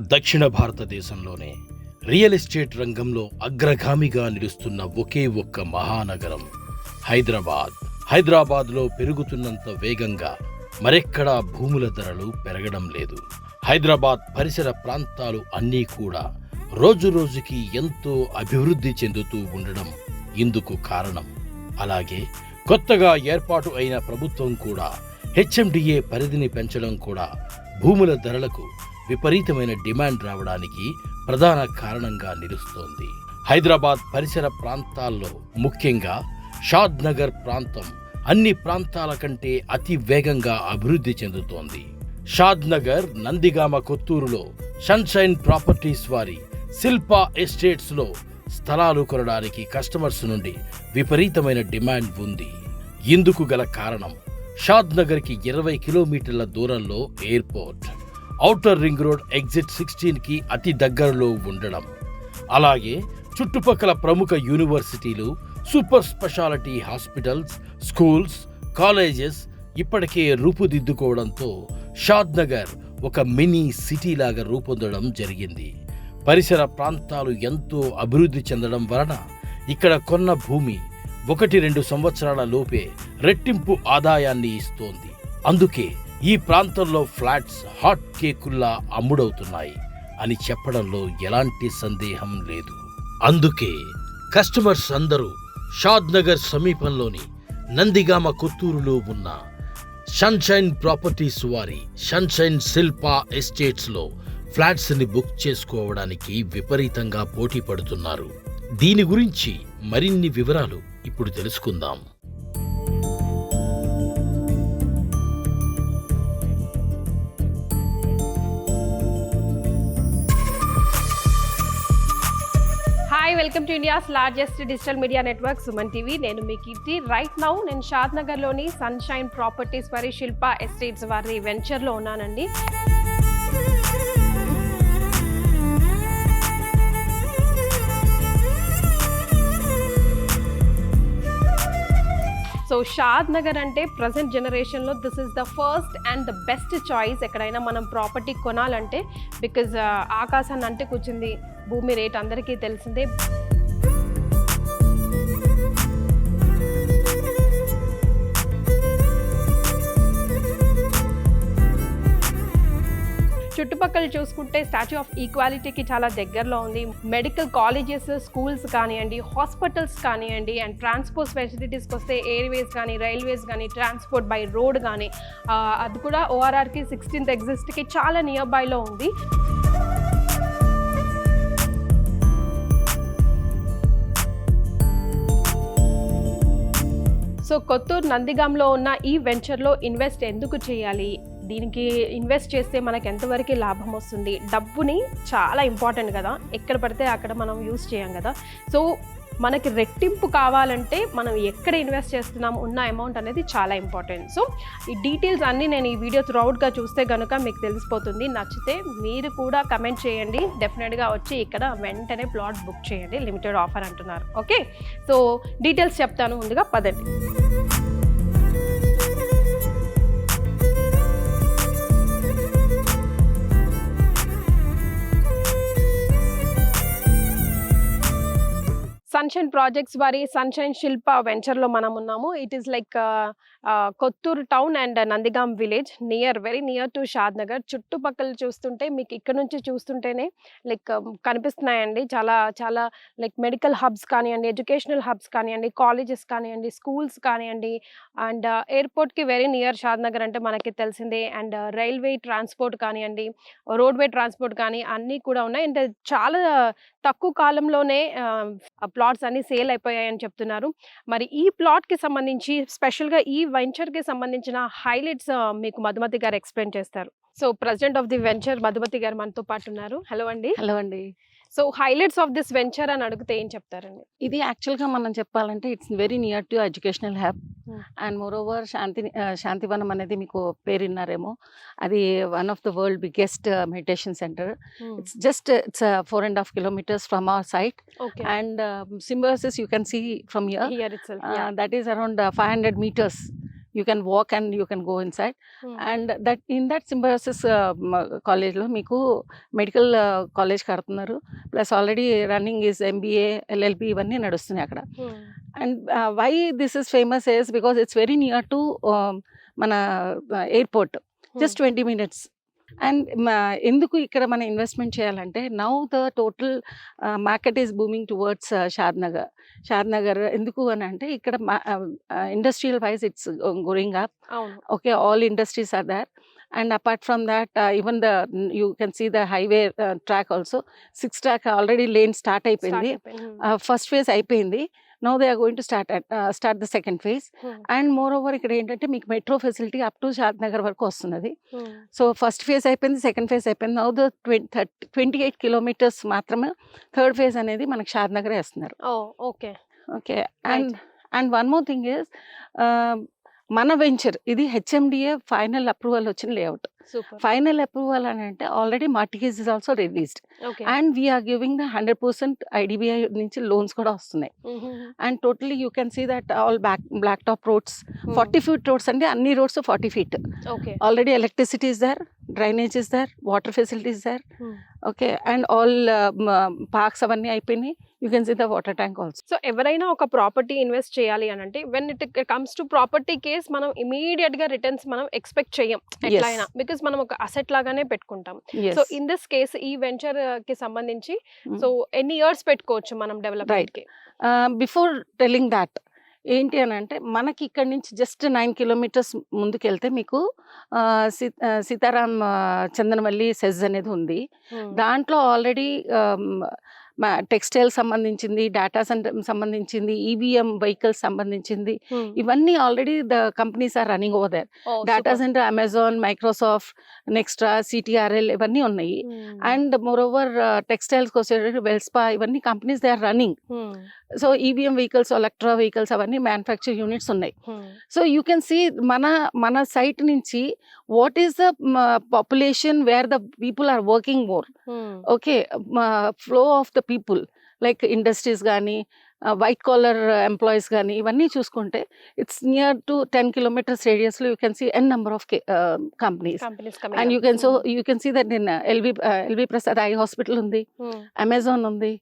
దక్షిణ భారతదేశంలోనే real estate రంగంలో అగ్రగామిగా నిలుస్తున్న ఒకే ఒక్క మహానగరం హైదరాబాద్. హైదరాబాద్లో పెరుగుతున్నంత వేగంగా మరెక్కడా భూముల ధరలు పెరగడం లేదు. హైదరాబాద్ పరిసర ప్రాంతాలు అన్నీ కూడా రోజురోజుకి ఎంతో అభివృద్ధి చెందుతూ ఉండడం ఇందుకు కారణం. అలాగే కొత్తగా ఏర్పాటు అయిన ప్రభుత్వం కూడా హెచ్ఎండిఏ పరిధిని పెంచడం కూడా భూముల ధరలకు విపరీతమైన డిమాండ్ రావడానికి ప్రధాన కారణంగా నిలుస్తోంది. హైదరాబాద్ పరిసర ప్రాంతాల్లో ముఖ్యంగా షాద్ నగర్ ప్రాంతం అన్ని ప్రాంతాల కంటే అతి వేగంగా అభివృద్ధి చెందుతోంది. షాద్ నగర్, నందిగామ, కొత్తూరులో సన్షైన్ ప్రాపర్టీస్ వారి శిల్పా ఎస్టేట్స్ లో స్థలాలు కొనడానికి కస్టమర్స్ నుండి విపరీతమైన డిమాండ్ ఉంది. ఇందుకు గల కారణం షాద్ నగర్ కి 20 కిలోమీటర్ల దూరంలో airport, outer ring road exit 16 కి అతి దగ్గరలో ఉండడం, అలాగే చుట్టుపక్కల ప్రముఖ యూనివర్సిటీలు, super speciality hospitals, schools, colleges ఇప్పటికే రూపుదిద్దుకోవడంతో షాద్ నగర్ ఒక మినీ సిటీ లాగా రూపొందడం జరిగింది. పరిసర ప్రాంతాలు ఎంతో అభివృద్ధి చెందడం వలన ఇక్కడ కొన్న భూమి 1-2 సంవత్సరాల లోపే రెట్టింపు ఆదాయాన్ని ఇస్తోంది. అందుకే ఈ ప్రాంతంలో ఫ్లాట్స్ హాట్ కేకుల్లా అమ్ముడవుతున్నాయి అని చెప్పడంలో ఎలాంటి సందేహం లేదు. అందుకే కస్టమర్స్ అందరూ షాద్ నగర్ సమీపంలోని నందిగామ, కొత్తూరులో ఉన్న సన్షైన్ ప్రాపర్టీస్ వారి సన్షైన్ శిల్పా ఎస్టేట్స్ లో ఫ్లాట్స్ ని బుక్ చేసుకోవడానికి విపరీతంగా పోటీ పడుతున్నారు. దీని గురించి మరిన్ని వివరాలు ఇప్పుడు తెలుసుకుందాం. Hi, welcome to India's largest digital media network Suman TV. నేను మీ కీర్తి. రైట్ నౌ నేను షాద్ నగర్లోని సన్షైన్ ప్రాపర్టీస్ వారి శిల్పా ఎస్టేట్స్ వారి వెంచర్లో ఉన్నానండి. సో షాద్ నగర్ అంటే ప్రజెంట్ జనరేషన్లో this is the first and the best choice ఎక్కడైనా మనం ప్రాపర్టీ కొనాలంటే. బికాజ్ ఆకాశాన్ని అంటే కూర్చుంది భూమి రేట్ అందరికీ తెలిసిందే. చుట్టుపక్కల చూసుకుంటే స్టాచ్యూ ఆఫ్ ఈక్వాలిటీకి చాలా దగ్గరలో ఉంది. మెడికల్ కాలేజెస్, స్కూల్స్ కానివ్వండి, హాస్పిటల్స్ కానివ్వండి, అండ్ ట్రాన్స్పోర్ట్ ఫెసిలిటీస్కి వస్తే ఎయిర్వేస్ కానీ, రైల్వేస్ కానీ, ట్రాన్స్పోర్ట్ బై రోడ్ కానీ, అది కూడా ఓఆర్ఆర్కి 16th ఎగ్జిస్ట్కి చాలా నియర్ బైలో ఉంది. సో కొత్తూరు నందిగాంలో ఉన్న ఈ వెంచర్లో ఇన్వెస్ట్ ఎందుకు చేయాలి, దీనికి ఇన్వెస్ట్ చేస్తే మనకు ఎంతవరకు లాభం వస్తుంది, డబ్బుని చాలా ఇంపార్టెంట్ కదా, ఎక్కడ పడితే అక్కడ మనం యూజ్ చేయం కదా. సో మనకి రెట్టింపు కావాలంటే మనం ఎక్కడ ఇన్వెస్ట్ చేస్తున్నాం ఉన్న అమౌంట్ అనేది చాలా ఇంపార్టెంట్. సో ఈ డీటెయిల్స్ అన్నీ నేను ఈ వీడియో త్రూఅవుట్గా చూస్తే కనుక మీకు తెలిసిపోతుంది. నచ్చితే మీరు కూడా కమెంట్ చేయండి, డెఫినెట్గా వచ్చి ఇక్కడ వెంటనే ప్లాట్ బుక్ చేయండి. లిమిటెడ్ ఆఫర్ అంటున్నారు. ఓకే, సో డీటెయిల్స్ చెప్తాను. ముందుగా పదండి. సన్షైన్ ప్రాజెక్ట్స్ వారి సన్షైన్ శిల్పా వెంచర్లో మనం ఉన్నాము. It is like Kothur town and Nandigama village, very near to Shadnagar. చుట్టుపక్కల చూస్తుంటే మీకు ఇక్కడ నుంచి చూస్తుంటేనే లైక్ కనిపిస్తున్నాయండి చాలా చాలా లైక్ మెడికల్ హబ్స్ కానివ్వండి, ఎడ్యుకేషనల్ హబ్స్ కానివ్వండి, కాలేజెస్ కానివ్వండి, స్కూల్స్ కానివ్వండి, అండ్ ఎయిర్పోర్ట్కి వెరీ నియర్ షాద్ నగర్ అంటే మనకి తెలిసిందే. అండ్ రైల్వే ట్రాన్స్పోర్ట్ కానివ్వండి, రోడ్వే ట్రాన్స్పోర్ట్ కానీ అన్నీ కూడా ఉన్నాయి. అండ్ చాలా తక్కువ కాలంలోనే ప్లాట్స్ అన్ని సేల్ అయిపోయాయని చెప్తున్నారు. మరి ఈ ప్లాట్కి సంబంధించి స్పెషల్గా ఈ వెంచర్కి సంబంధించిన హైలైట్స్ మీకు మధుమతి గారు ఎక్స్ప్లెయిన్ చేస్తారు. So president of the venture Madhumathi గారు మనతో పాటు ఉన్నారు. హలో అండి. హలో అండి. So highlights of this venture అని అడిగితే ఏం చెప్తారండి? ఇది యాక్చువల్గా మనం చెప్పాలంటే it's very near to educational hub and moreover Shantivanam అనేది మీకు పేరు విన్నారేమో. అది one of the world biggest meditation center. It's 4.5 kilometers from our site. Okay. And Symbiosis you can see from here. Here itself. Yeah. That is around 500 meters You can walk and you can go inside. And that in that Symbiosis college lo meeku medical college కడుతున్నారు, plus already running is MBA LLB ఇవన్నీ నడుస్తున్నాయి అక్కడ. And why this is famous is because it's very near to మన airport, just 20 minutes. And ఎందుకు ఇక్కడ మనం investment చేయాలంటే now the total market is booming towards Shadnagar. ఎందుకు అని అంటే ఇక్కడ industrial wise it's going up. Okay, all industries are there. And apart from that, even you can see the highway track also. 6 track already lane start అయిపోయింది. First phase అయిపోయింది. Now they are going to start the second phase. And moreover ఇక్కడ ఏంటంటే మీకు metro facility up to Shadnagar వరకు వస్తున్నది. So first phase అయిపోయింది, second phase అయిపోయింది. Now the 28 kilometers మాత్రమే థర్డ్ ఫేజ్ అనేది మనకి షాద్నగర్ వేస్తున్నారు. Okay okay. And one more thing is మన వెంచర్ ఇది HMDA ఫైనల్ అప్రూవల్ వచ్చిన లేఅవుట్. ఫైనల్ అప్రూవల్ అని అంటే already mortgage is also released. And we are giving the 100% IDBI నుంచి లోన్స్ కూడా వస్తున్నాయి. And totally you can see that all black top roads, 40 feet roads అంటే అన్ని roads 40 feet. Already electricity is there, drainage is there, water facilities there. Okay. And all parks అవన్నీ అయిపోయినాయి. You can see the water tank also. So ఎవరైనా ఒక property invest చేయాలి అని అంటే when it comes to property case మనం immediate గా returns మనం ఎక్స్పెక్ట్ చేయం ఎట్లయినా, బికాస్ మనం ఒక అసెట్ లాగానే పెట్టుకుంటాం. సో ఇన్ దిస్ కేస్ ఈ వెంచర్ కి సంబంధించి సో ఎన్ని ఇయర్స్ పెట్టుకోవచ్చు మనం డెవలప్మెంట్ కి? బిఫోర్ టెల్లింగ్ దాట్ ఏంటి అని అంటే మనకి ఇక్కడ నుంచి జస్ట్ 9 kilometers ముందుకెళ్తే మీకు సీతారాం చందనవల్లి సెజ్ అనేది ఉంది. దాంట్లో ఆల్రెడీ టెక్స్టైల్ సంబంధించింది, డేటా సెంటర్ సంబంధించింది, EVM వెహికల్స్ సంబంధించింది, ఇవన్నీ already the companies are running over there. Data center Amazon, Microsoft, Nextra, CTRL ఇవన్నీ ఉన్నాయి. అండ్ మోర్ ఓవర్ టెక్స్టైల్స్కి వచ్చేటప్పుడు వెల్స్పా ఇవన్నీ companies they are running. So EVM vehicles, electric vehicles అవన్నీ manufacture units ఉన్నాయి. So you can see మన site నుంచి what is the population where the people are working more. Okay, flow of the people like industries కానీ white collar employees కానీ ఇవన్నీ చూసుకుంటే it's near to 10 kilometers రేడియస్లో you can see n number of companies. And you can see that in LV Prasad eye hospital ఉంది, Amazon ఉంది,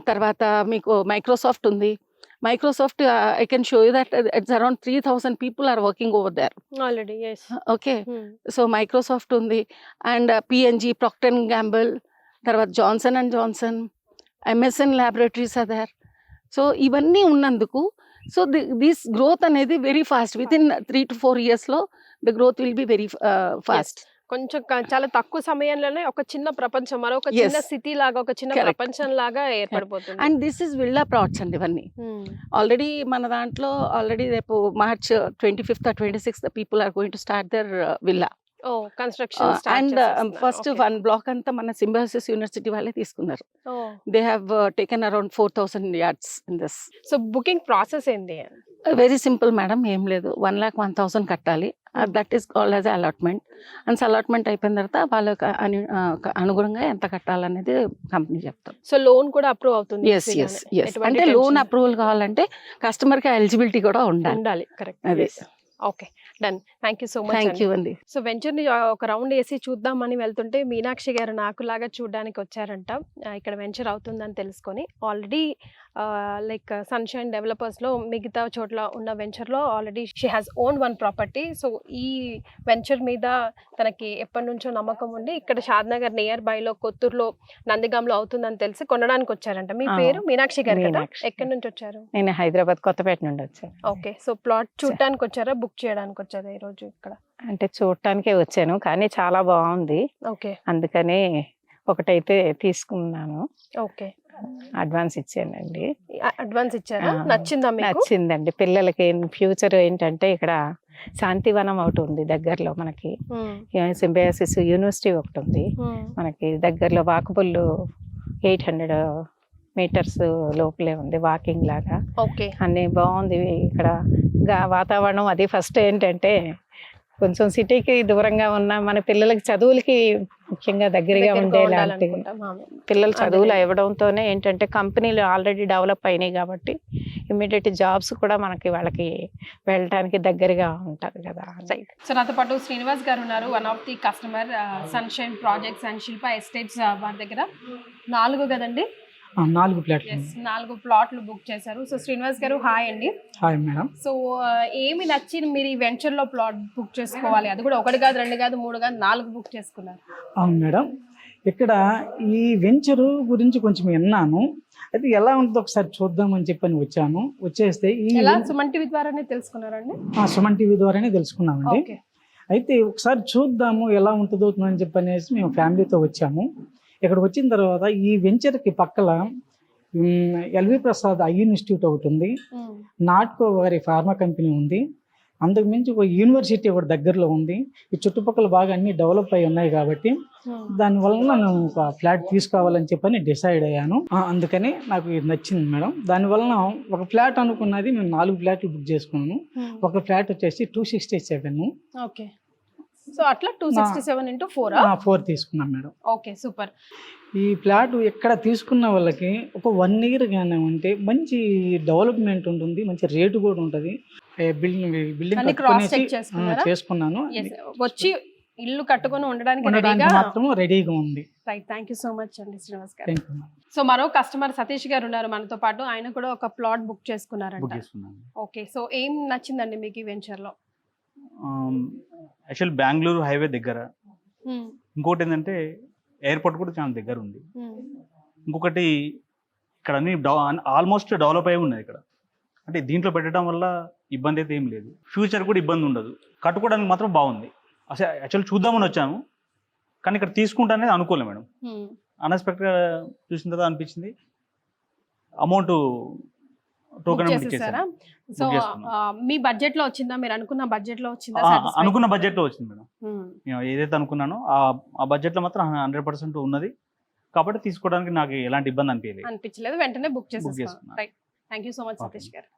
తర్వాత మీకు Microsoft ఉంది. Microsoft, I can show you that it's around 3,000 people are working over there already. Yes. Okay. So Microsoft undi, and P&G, Procter & Gamble, tarvata Johnson & Johnson, MSN laboratories are there. So ivanni unnanduku, so this growth anedi very fast. Within 3 to 4 years lo the growth will be very fast. కొంచెం చాలా తక్కువ సమయంలోనే ఒక చిన్న ప్రపంచం, మరొక చిన్న city లాగా, ఒక చిన్న ప్రపంచం లాగా ఏర్పడిపోతుంది. And this is villa plots అండి ఇవన్నీ. ఆల్రెడీ మన దాంట్లో ఆల్రెడీ రేపు March 25th or 26th people are going to start there villa construction. And first 1 block అంతా మన సింబయోసిస్ యూనివర్సిటీ వాళ్ళే తీసుకున్నారు. They have taken around 4,000 yards in this. So booking process ఏంటి? వెరీ సింపుల్ మేడం, ఏం లేదు. 1,01,000 కట్టాలి. That is called as allotment. And allotment అయిపోయిన తర్వాత వాళ్ళకి అనుగుణంగా ఎంత కట్టాలనేది కంపెనీ చెప్తాం. సో లోన్ కూడా అప్రూవ్ అవుతుంది? Yes yes yes. అంటే లోన్ అప్రూవల్ కావాలంటే కస్టమర్కి ఎలిజిబిలిటీ కూడా ఉండాలి. కరెక్ట్. అదే. Okay, done. Thank you so much. Thank you అండి. సో వెంచర్ని ఒక రౌండ్ వేసి చూద్దామని వెళ్తుంటే మీనాక్షి గారు నాకులాగా చూడడానికి వచ్చారంట. ఇక్కడ వెంచర్ అవుతుందని తెలుసుకొని ఆల్రెడీ లైక్ సన్షైన్ డెవలపర్స్లో మిగతా చోట్ల ఉన్న వెంచర్లో already she has own 1 property. So ఈ వెంచర్ మీద తనకి ఎప్పటి నుంచో నమ్మకం ఉండి ఇక్కడ షాద్నగర్ నియర్ బైలో కొత్తూరులో నందిగాంలో అవుతుందని తెలిసి కొనడానికి వచ్చారంట. మీ పేరు మీనాక్షి గారు కదా? ఎక్కడి నుంచి వచ్చారు? నేను హైదరాబాద్ కొత్తపేట నుండి వచ్చాను. ఓకే. సో ప్లాట్ చూడటానికి వచ్చారా, బుక్ చేయడానికి వచ్చారా ఈరోజు ఇక్కడ? అంటే చూడటానికే వచ్చాను, కానీ చాలా బాగుంది. ఓకే. అందుకని ఒకటైతే తీసుకున్నాను. ఓకే. అడ్వాన్స్ ఇచ్చానండి. అడ్వాన్స్ ఇచ్చారా? నచ్చిందా మీకు? నచ్చిందండి. పిల్లలకి ఫ్యూచర్ ఏంటంటే ఇక్కడ శాంతివనం ఒకటి ఉంది దగ్గరలో మనకి, సింబయోసిస్ యూనివర్సిటీ ఒకటి ఉంది మనకి దగ్గరలో, వాకబుల్ 800 meters లోపలే ఉంది, వాకింగ్ లాగా. ఓకే. అన్ని బాగుంది ఇక్కడ వాతావరణం. అది ఫస్ట్ ఏంటంటే కొంచెం సిటీకి దూరంగా ఉన్న మన పిల్లలకి చదువులకి ముఖ్యంగా దగ్గరగా ఉండేలాంటి పిల్లలు చదువులు ఇవ్వడంతోనే ఏంటంటే కంపెనీలు ఆల్రెడీ డెవలప్ అయినాయి కాబట్టి ఇమ్మీడియట్ జాబ్స్ కూడా మనకి వాళ్ళకి వెళ్ళడానికి దగ్గరగా ఉంటుంది కదా. సో నాతో పాటు శ్రీనివాస్ గారు ఉన్నారు, one of the customer sunshine projects and Shilpa estates వారి దగ్గర 4 కదండి 4 ప్లాట్లు 4 ప్లాట్లు బుక్ చేశారు. సో శ్రీనివాస్ గారు హాయ్ అండి. Hi madam. సో ఏమి నచ్చి మీరు ఈ వెంచర్లో ప్లాట్ బుక్ చేసుకోవాలి, అది కూడా 1 కాదు 2 కాదు 3 కాదు 4 బుక్ చేసుకున్నారు? అవును మేడం, ఇక్కడ ఈ వెంచరు గురించి కొంచెం విన్నాను, అయితే ఎలా ఉంటుందో ఒకసారి చూద్దామని చెప్పని వచ్చాను. వచ్చేస్తే ఈ సుమన్ టీవీ ద్వారానే తెలుసుకున్నారండి? సుమన్ టీవీ ద్వారానే తెలుసుకున్నామండి. అయితే ఒకసారి చూద్దాము ఎలా ఉంటుందో అని చెప్పనేసి మేము ఫ్యామిలీతో వచ్చాము. ఇక్కడ వచ్చిన తర్వాత ఈ వెంచర్కి పక్కల ఎల్వి ప్రసాద్ ఐ ఇన్స్టిట్యూట్ ఒకటి ఉంది, నాట్కో వారి ఫార్మా కంపెనీ ఉంది, అంతకు మించి ఒక యూనివర్సిటీ ఒకటి దగ్గరలో ఉంది. ఈ చుట్టుపక్కల బాగా అన్ని డెవలప్ అయి ఉన్నాయి కాబట్టి దానివల్ల నేను ఒక ఫ్లాట్ తీసుకోవాలని చెప్పని డిసైడ్ అయ్యాను. అందుకని నాకు ఇది నచ్చింది మేడం. దానివల్ల ఒక ఫ్లాట్ అనుకున్నది మేము 4 ఫ్లాట్లు బుక్ చేసుకున్నాను. ఒక ఫ్లాట్ వచ్చేసి 267. ఓకే, సో అట్లా 267 into 4 తీసుకున్నాం మేడం. Okay super. ఈ ప్లాట్ ఎక్కడ తీసుకున్న వాళ్ళకి ఒక 1 year గానే ఉంటే మంచి డెవలప్మెంట్ ఉంటుంది, మంచి రేటు కూడా ఉంటుంది. బిల్డింగ్ చేసుకున్నాను, వచ్చి ఇల్లు కట్టుకొని ఉండడానికి మాత్రం రెడీగా ఉంది. Right, thank you so much అండి శ్రీనివాస్ గారు. సో మరో కస్టమర్ సతీష్ గారు ఉన్నారు మనతో పాటు, ఆయన కూడా ఒక ప్లాట్ బుక్ చేసుకున్నారంట. ఓకే, సో ఏం నచ్చిందండి మీకు ఈ వెంచర్ లో? యాక్చువల్ బెంగళూరు హైవే దగ్గర, ఇంకోటి ఏంటంటే ఎయిర్పోర్ట్ కూడా చాలా దగ్గర ఉంది. ఇంకొకటి ఇక్కడ అన్ని ఆల్మోస్ట్ డెవలప్ అయి ఉన్నాయి ఇక్కడ. అంటే దీంట్లో పెట్టడం వల్ల ఇబ్బంది అయితే ఏం లేదు, ఫ్యూచర్ కూడా ఇబ్బంది ఉండదు, కట్టుకోవడానికి మాత్రం బాగుంది. అసలు యాక్చువల్ చూద్దామని వచ్చాము కానీ ఇక్కడ తీసుకుంటా అనేది అనుకోలేదు మేడం. అన్ఎక్స్పెక్టెడ్గా చూసిన తర్వాత అనిపించింది. అమౌంట్ టోకెన్ చేసేసారా? సో మీ బడ్జెట్ లో వచ్చిందా? మీరు అనుకున్న బడ్జెట్ లో వచ్చిందా? అనుకున్న బడ్జెట్ లో వచ్చింది మేడం. నేను ఏదైతే అనుకున్నానో ఆ బడ్జెట్ లో మాత్రం 100% ఉన్నది కాబట్టి తీసుకోవడానికి నాకు ఎలాంటి ఇబ్బంది అనిపించలేదు. వెంటనే బుక్ చేసేసుకున్నాను. Right, thank you so much Satish గారు.